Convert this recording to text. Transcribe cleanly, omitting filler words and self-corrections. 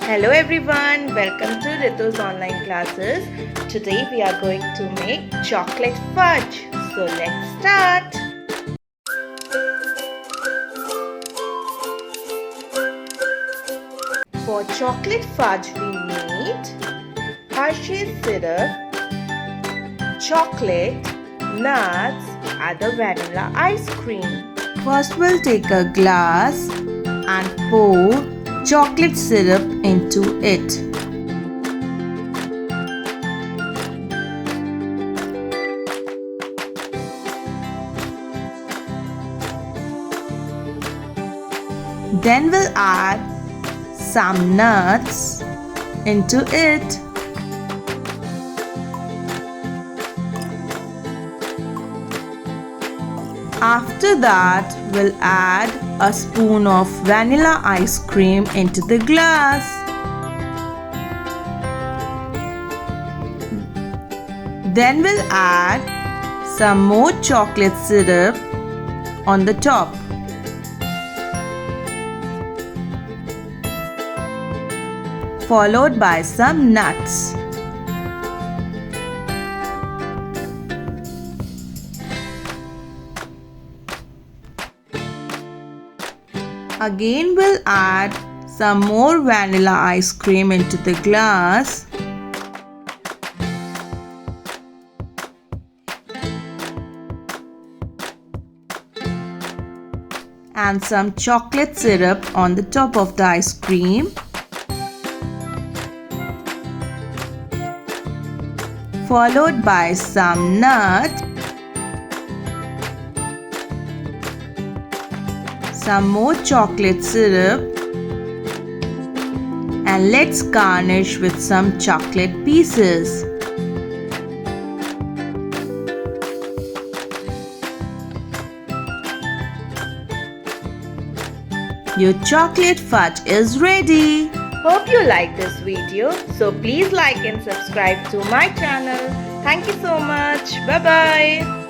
Hello everyone, welcome to Ritu's online classes. Today we are going to make chocolate fudge. So let's start. For chocolate fudge we need Hershey's syrup, chocolate, nuts and the vanilla ice cream. First we'll take a glass and pour chocolate syrup into it. Then we'll add some nuts into it. After that, we'll add a spoon of vanilla ice cream into the glass. Then we'll add some more chocolate syrup on the top. Followed by some nuts. Again we'll add some more vanilla ice cream into the glass. And some chocolate syrup on the top of the ice cream. Followed by some nuts. Some more chocolate syrup, and let's garnish with some chocolate pieces. Your chocolate fudge is ready. Hope you like this video. So please like and subscribe to my channel. Thank you so much. Bye bye.